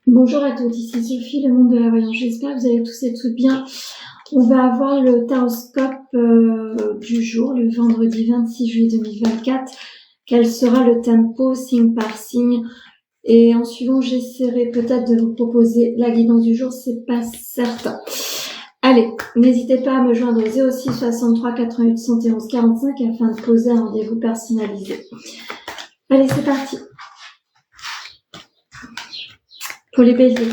Bonjour à toutes, ici Sophie, le monde de la voyance. J'espère que vous allez tous et toutes bien. On va avoir le taroscope du jour, le vendredi 26 juillet 2024. Quel sera le tempo, signe par signe? Et en suivant, j'essaierai peut-être de vous proposer la guidance du jour, c'est pas certain. Allez, n'hésitez pas à me joindre au 06 63 88 71 45 afin de poser un rendez-vous personnalisé. Allez, c'est parti. Pour les béliers.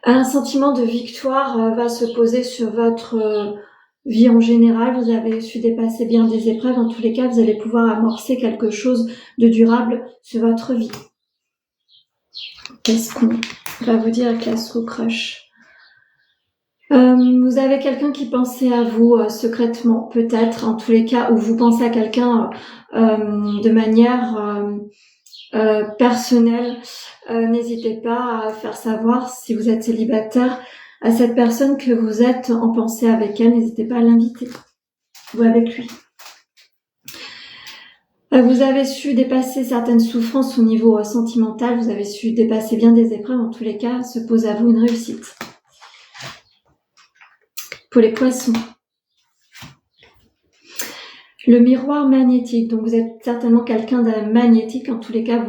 Un sentiment de victoire va se poser sur votre vie en général. Vous avez su dépasser bien des épreuves. En tous les cas, vous allez pouvoir amorcer quelque chose de durable sur votre vie. Qu'est-ce qu'on va vous dire avec la Soul Crush? Vous avez quelqu'un qui pensait à vous secrètement, peut-être, en tous les cas, ou vous pensez à quelqu'un de manière personnelle. N'hésitez pas à faire savoir, si vous êtes célibataire, à cette personne que vous êtes en pensée avec elle. N'hésitez pas à l'inviter ou avec lui. Vous avez su dépasser certaines souffrances au niveau sentimental. Vous avez su dépasser bien des épreuves. En tous les cas, se pose à vous une réussite. Pour les poissons. Le miroir magnétique. Donc, vous êtes certainement quelqu'un de magnétique. En tous les cas,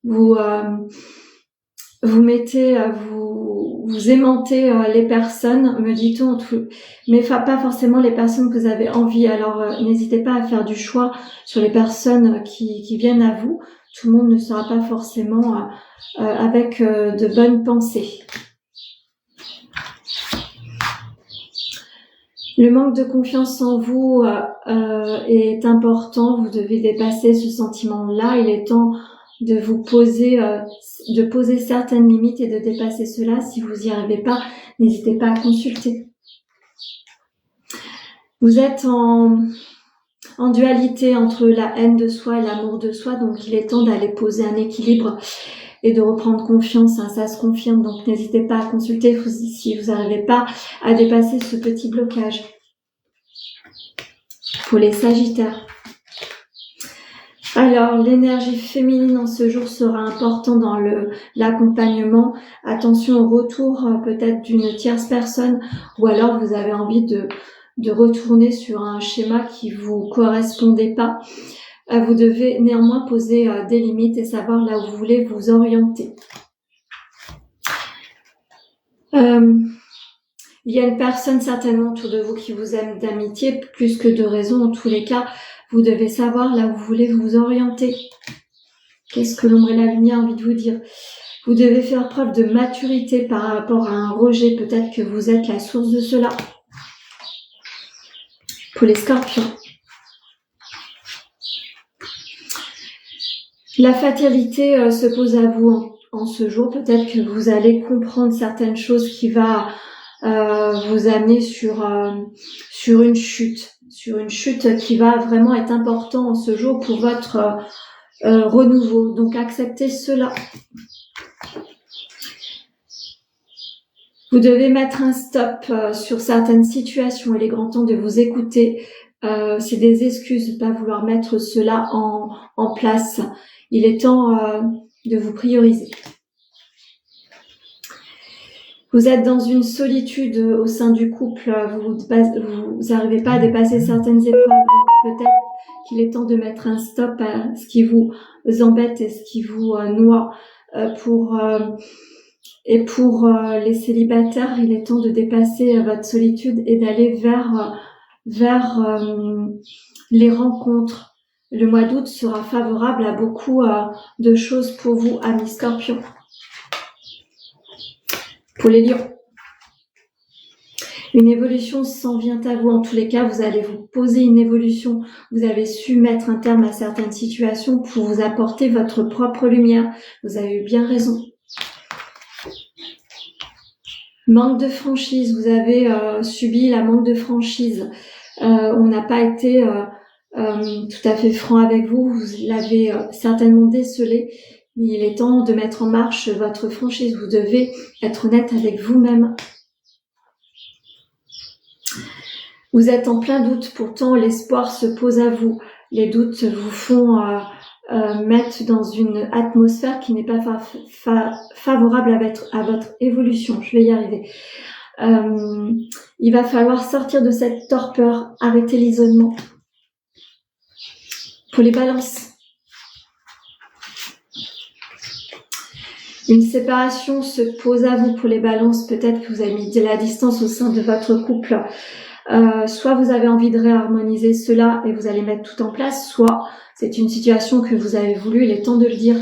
vous mettez, vous aimantez les personnes, me dit-on, mais pas forcément les personnes que vous avez envie. Alors, n'hésitez pas à faire du choix sur les personnes qui viennent à vous. Tout le monde ne sera pas forcément avec de bonnes pensées. Le manque de confiance en vous est important. Vous devez dépasser ce sentiment-là. Il est temps de vous poser certaines limites et de dépasser cela. Si vous n'y arrivez pas, n'hésitez pas à consulter. Vous êtes en dualité entre la haine de soi et l'amour de soi, donc il est temps d'aller poser un équilibre et de reprendre confiance. Ça se confirme, donc n'hésitez pas à consulter si vous n'arrivez pas à dépasser ce petit blocage. Pour les Sagittaires. Alors, l'énergie féminine en ce jour sera importante dans l'accompagnement. Attention au retour peut-être d'une tierce personne, ou alors vous avez envie de retourner sur un schéma qui vous correspondait pas. Vous devez néanmoins poser des limites et savoir là où vous voulez vous orienter. Il y a une personne certainement autour de vous qui vous aime d'amitié, plus que de raison. En tous les cas, vous devez savoir là où vous voulez vous orienter. Qu'est-ce que l'ombre et la lumière ont envie de vous dire? Vous devez faire preuve de maturité par rapport à un rejet. Peut-être que vous êtes la source de cela. Pour les scorpions. La fatalité se pose à vous en ce jour. Peut-être que vous allez comprendre certaines choses qui va vous amener sur une chute qui va vraiment être importante en ce jour pour votre renouveau. Donc acceptez cela. Vous devez mettre un stop sur certaines situations. Il est grand temps de vous écouter. C'est des excuses de ne pas vouloir mettre cela en place. Il est temps de vous prioriser. Vous êtes dans une solitude au sein du couple, vous n'arrivez pas à dépasser certaines épreuves. Peut-être qu'il est temps de mettre un stop à ce qui vous embête et ce qui vous noie. Pour les célibataires, il est temps de dépasser votre solitude et d'aller vers les rencontres. Le mois d'août sera favorable à beaucoup de choses pour vous, amis Scorpions. Pour les lions, une évolution s'en vient à vous. En tous les cas, vous allez vous poser une évolution. Vous avez su mettre un terme à certaines situations pour vous apporter votre propre lumière. Vous avez eu bien raison. Manque de franchise. Vous avez subi la manque de franchise. On n'a pas été tout à fait franc avec vous. Vous l'avez certainement décelé. Il est temps de mettre en marche votre franchise. Vous devez être honnête avec vous-même. Vous êtes en plein doute, pourtant l'espoir se pose à vous. Les doutes vous font mettre dans une atmosphère qui n'est pas favorable à votre évolution. Je vais y arriver. Il va falloir sortir de cette torpeur, arrêter l'isolement. Pour les balances, une séparation se pose à vous pour les balances. Peut-être que vous avez mis de la distance au sein de votre couple. Soit vous avez envie de réharmoniser cela et vous allez mettre tout en place, soit c'est une situation que vous avez voulu, il est temps de le dire.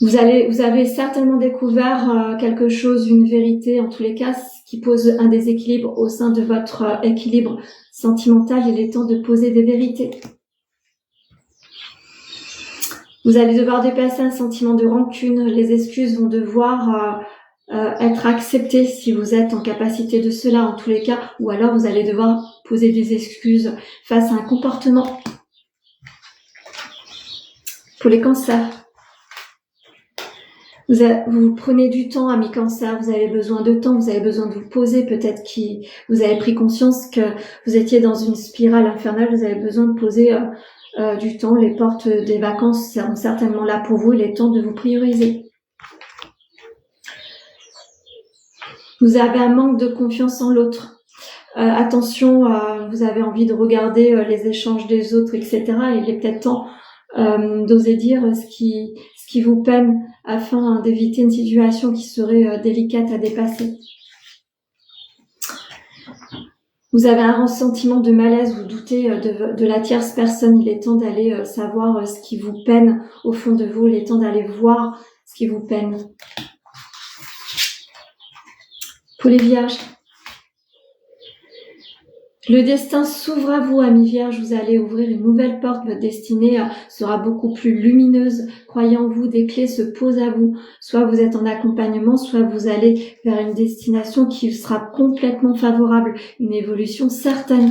Vous avez certainement découvert quelque chose, une vérité, en tous les cas, qui pose un déséquilibre au sein de votre équilibre sentimental. Il est temps de poser des vérités. Vous allez devoir dépasser un sentiment de rancune. Les excuses vont devoir être acceptées si vous êtes en capacité de cela, en tous les cas. Ou alors, vous allez devoir poser des excuses face à un comportement. Pour les cancers. Vous prenez du temps, amis cancer, vous avez besoin de temps, vous avez besoin de vous poser, peut-être que vous avez pris conscience que vous étiez dans une spirale infernale, vous avez besoin de poser du temps, les portes des vacances seront certainement là pour vous, il est temps de vous prioriser. Vous avez un manque de confiance en l'autre. Attention, vous avez envie de regarder les échanges des autres, etc. Il est peut-être temps d'oser dire ce qui vous peine afin d'éviter une situation qui serait délicate à dépasser. Vous avez un ressentiment de malaise, vous doutez de la tierce personne, il est temps d'aller savoir ce qui vous peine au fond de vous, il est temps d'aller voir ce qui vous peine. Pour les vierges, le destin s'ouvre à vous, amis vierges, vous allez ouvrir une nouvelle porte, votre destinée sera beaucoup plus lumineuse. Croyez en vous, des clés se posent à vous. Soit vous êtes en accompagnement, soit vous allez vers une destination qui sera complètement favorable, une évolution certaine.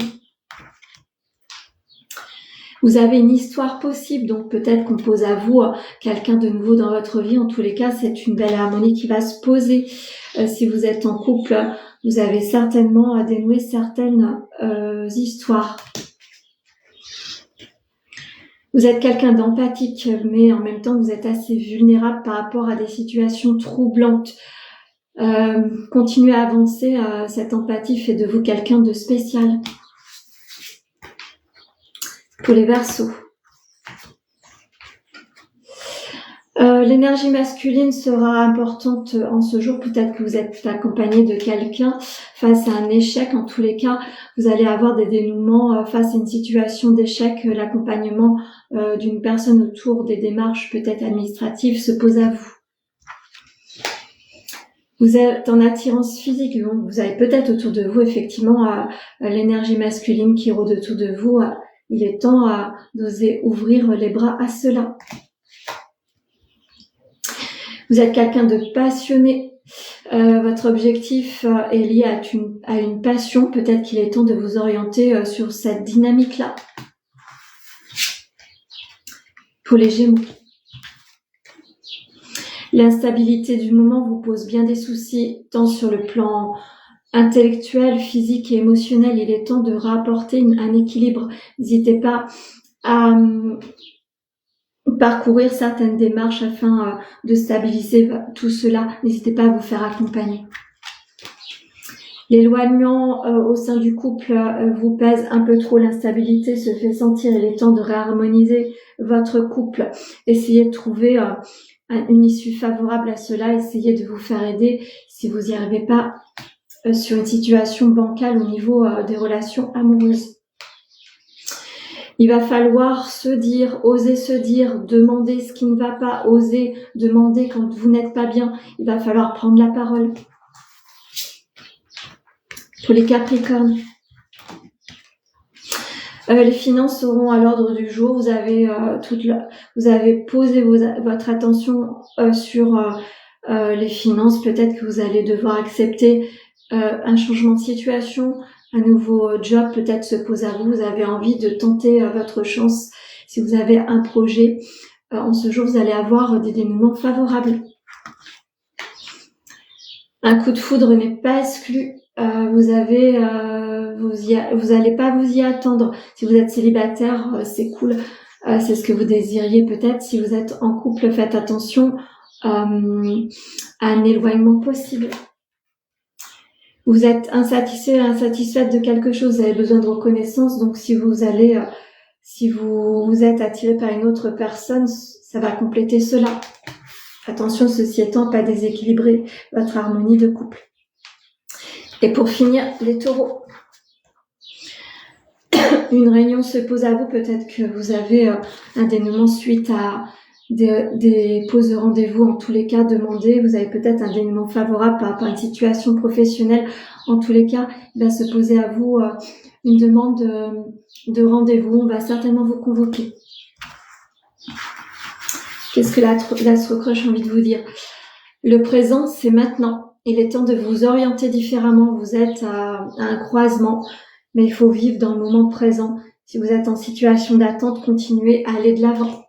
Vous avez une histoire possible, donc peut-être qu'on pose à vous quelqu'un de nouveau dans votre vie. En tous les cas, c'est une belle harmonie qui va se poser. Si vous êtes en couple, vous avez certainement à dénouer certaines histoires. Vous êtes quelqu'un d'empathique, mais en même temps, vous êtes assez vulnérable par rapport à des situations troublantes. Continuez à avancer, cette empathie fait de vous quelqu'un de spécial. Pour les Verseaux. L'énergie masculine sera importante en ce jour. Peut-être que vous êtes accompagné de quelqu'un face à un échec. En tous les cas, vous allez avoir des dénouements face à une situation d'échec. L'accompagnement d'une personne autour des démarches peut-être administratives se pose à vous. Vous êtes en attirance physique. Donc vous avez peut-être autour de vous effectivement l'énergie masculine qui rôde autour de vous. Il est temps d'oser ouvrir les bras à cela. Vous êtes quelqu'un de passionné. Votre objectif est lié à une passion. Peut-être qu'il est temps de vous orienter sur cette dynamique-là. Pour les Gémeaux. L'instabilité du moment vous pose bien des soucis, tant sur le plan intellectuel, physique et émotionnel. Il est temps de rapporter un équilibre. N'hésitez pas à parcourir certaines démarches afin de stabiliser tout cela. N'hésitez pas à vous faire accompagner. L'éloignement au sein du couple vous pèse un peu trop, l'instabilité se fait sentir. Il est temps de réharmoniser votre couple. Essayez de trouver une issue favorable à cela. Essayez de vous faire aider si vous n'y arrivez pas sur une situation bancale au niveau des relations amoureuses. Il va falloir se dire, oser se dire, demander ce qui ne va pas, oser demander quand vous n'êtes pas bien. Il va falloir prendre la parole. Pour les Capricornes, les finances seront à l'ordre du jour. Vous avez posé votre attention sur les finances. Peut-être que vous allez devoir accepter un changement de situation. Un nouveau job peut-être se pose à vous. Vous avez envie de tenter votre chance. Si vous avez un projet, en ce jour, vous allez avoir des dénouements favorables. Un coup de foudre n'est pas exclu. Vous vous allez pas vous y attendre. Si vous êtes célibataire, c'est cool. C'est ce que vous désiriez peut-être. Si vous êtes en couple, faites attention à un éloignement possible. Vous êtes insatisfaite de quelque chose, vous avez besoin de reconnaissance. Donc si vous êtes attiré par une autre personne, ça va compléter cela. Attention, ceci étant, pas déséquilibrer votre harmonie de couple. Et pour finir, les taureaux. Une réunion se pose à vous, peut-être que vous avez un dénouement suite à des pauses de rendez-vous, en tous les cas demandées. Vous avez peut-être un dénouement favorable par rapport à une situation professionnelle. En tous les cas, il va se poser à vous une demande de rendez-vous. On va certainement vous convoquer. Qu'est-ce que l'as recroche envie de vous dire? Le présent, c'est maintenant. Il est temps de vous orienter différemment. Vous êtes à un croisement, mais il faut vivre dans le moment présent. Si vous êtes en situation d'attente, continuez à aller de l'avant.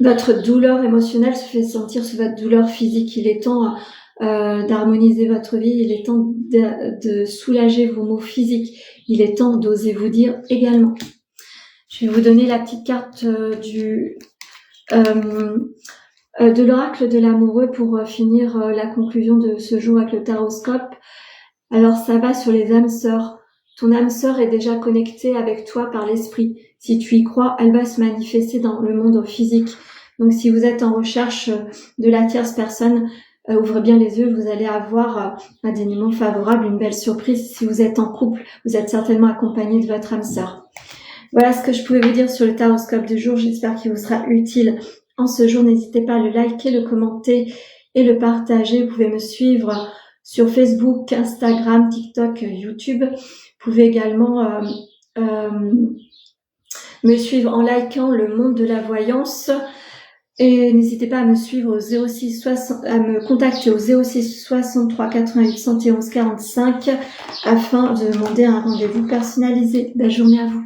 Votre douleur émotionnelle se fait sentir sur votre douleur physique. Il est temps d'harmoniser votre vie. Il est temps de soulager vos maux physiques. Il est temps d'oser vous dire également. Je vais vous donner la petite carte de l'oracle de l'amoureux pour finir la conclusion de ce jour avec le taroscope. Alors ça va sur les âmes sœurs. Ton âme sœur est déjà connectée avec toi par l'esprit. Si tu y crois, elle va se manifester dans le monde physique. Donc si vous êtes en recherche de la tierce personne, ouvrez bien les yeux, vous allez avoir un dénouement favorable, une belle surprise. Si vous êtes en couple, vous êtes certainement accompagné de votre âme sœur. Voilà ce que je pouvais vous dire sur le taroscope du jour. J'espère qu'il vous sera utile en ce jour. N'hésitez pas à le liker, le commenter et le partager. Vous pouvez me suivre sur Facebook, Instagram, TikTok, YouTube. Vous pouvez également me suivre en likant le monde de la voyance. Et n'hésitez pas à me suivre à me contacter au 06 63 88 111 45 afin de demander un rendez-vous personnalisé. Belle journée à vous.